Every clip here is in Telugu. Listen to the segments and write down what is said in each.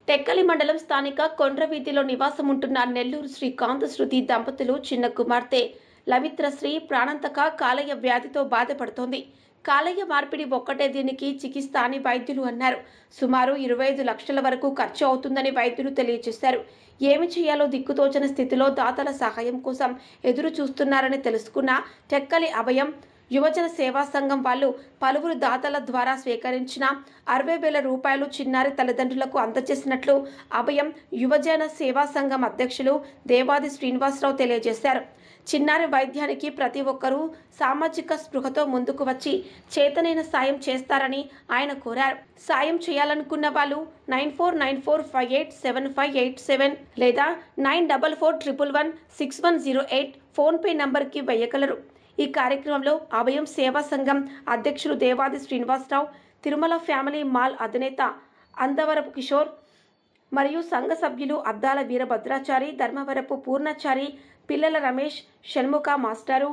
టెక్కలి మండలం స్థానిక కొండ్రవీధిలో నివాసం ఉంటున్న నెల్లూరు శ్రీకాంత్ శృతి దంపతులు చిన్న కుమార్తె లవిత్రశ్రీ ప్రాణాంతక కాలేయ వ్యాధితో బాధపడుతోంది. కాలేయ మార్పిడి ఒక్కటే దీనికి చికిత్స అని వైద్యులు అన్నారు. సుమారు 25 లక్షల వరకు ఖర్చు అవుతుందని వైద్యులు తెలియజేశారు. ఏమి చేయాలో దిక్కుతోచని స్థితిలో దాతల సహాయం కోసం ఎదురు చూస్తున్నారని తెలుసుకున్న టెక్కలి అభయం యువజన సేవా సంఘం వాళ్ళు పలువురు దాతల ద్వారా స్వీకరించిన 60,000 రూపాయలు చిన్నారి తల్లిదండ్రులకు అందజేసినట్లు అభయం యువజన సేవా సంఘం అధ్యక్షులు దేవాది శ్రీనివాసరావు తెలియజేశారు. చిన్నారి వైద్యానికి ప్రతి ఒక్కరూ సామాజిక స్పృహతో ముందుకు వచ్చి చేతనైన సాయం చేస్తారని ఆయన కోరారు. సాయం చేయాలనుకున్న వాళ్ళు 9494587587 లేదా 9441116108 ఫోన్పే నంబర్కి వేయగలరు. ఈ కార్యక్రమంలో అభయం సేవా సంఘం అధ్యక్షులు దేవాది శ్రీనివాసరావు, తిరుమల ఫ్యామిలీ మాల్ అధినేత అందవరపు కిషోర్ మరియు సంఘ సభ్యులు అద్దాల వీరభద్రాచారి, ధర్మవరపు పూర్ణచారి, పిల్లల రమేష్, షణ్ముఖ మాస్టారు,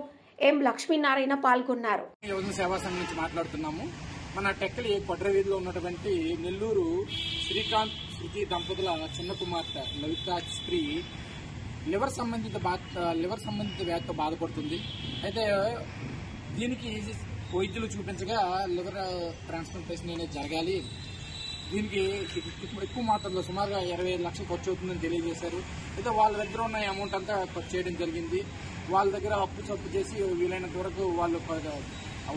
ఎం లక్ష్మీనారాయణ పాల్గొన్నారు. యువజన సేవా సంఘం నుంచి మాట్లాడుతున్నాము. మన టెక్కలి కొండ్రవీధిలో ఉన్నటువంటి నెల్లూరు శ్రీకాంత్ శృతి దంపతుల చిన్న కుమార్తె లవిత్రశ్రీ లివర్ సంబంధిత వ్యాధితో బాధపడుతుంది. అయితే దీనికి వైద్యులు చూపించగా లివర్ ట్రాన్స్ప్లాంటేషన్ అనేది జరగాలి. దీనికి ఎక్కువ మాత్రంలో సుమారుగా 25 లక్షలు ఖర్చు అవుతుందని తెలియజేశారు. అయితే వాళ్ళ దగ్గర ఉన్న అమౌంట్ అంతా ఖర్చు చేయడం జరిగింది. వాళ్ళ దగ్గర అప్పు చేసి వీలైనంత వరకు వాళ్ళు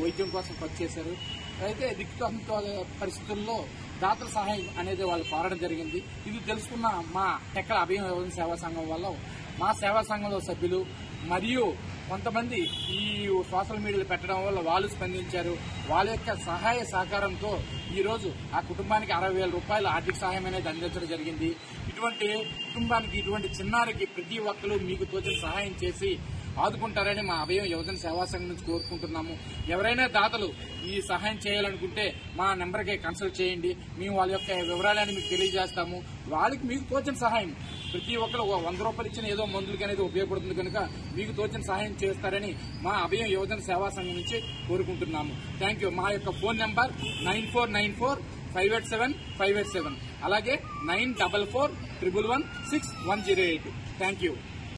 వైద్యం కోసం ఖర్చు చేశారు. అయితే దిక్కుతోచని పరిస్థితుల్లో దాతల సహాయం అనేది వాళ్ళు కోరడం జరిగింది. ఇది తెలుసుకున్న మా టెక్కల అభయం యువజన సేవా సంఘం వల్ల మా సేవా సంఘంలో సభ్యులు మరియు కొంతమంది ఈ సోషల్ మీడియాలో పెట్టడం వల్ల వాళ్ళు స్పందించారు. వాళ్ళ యొక్క సహాయ సహకారంతో ఈరోజు ఆ కుటుంబానికి 60,000 రూపాయల ఆర్థిక సహాయం అనేది అందించడం జరిగింది. ఇటువంటి కుటుంబానికి, ఇటువంటి చిన్నారికి ప్రతి ఒక్కరూ మీకు తోచిన సహాయం చేసి ఆదుకుంటారని మా అభయం యువజన సేవా సంఘం నుంచి కోరుకుంటున్నాము. ఎవరైనా దాతలు ఈ సహాయం చేయాలనుకుంటే మా నెంబర్కి కన్సల్ట్ చేయండి. మేము వాళ్ళ యొక్క వివరాలని మీకు తెలియజేస్తాము. వాళ్ళకి మీకు తోచిన సహాయం ప్రతి ఒక్కరు 100 రూపాయలు ఇచ్చిన ఏదో మందులకి అనేది ఉపయోగపడుతుంది కనుక మీకు తోచిన సహాయం చేస్తారని మా అభయం యువజన సేవా సంఘం నుంచి కోరుకుంటున్నాము. Thank you. మా యొక్క ఫోన్ నెంబర్ 9494587587 అలాగే 9441116108. Thank you.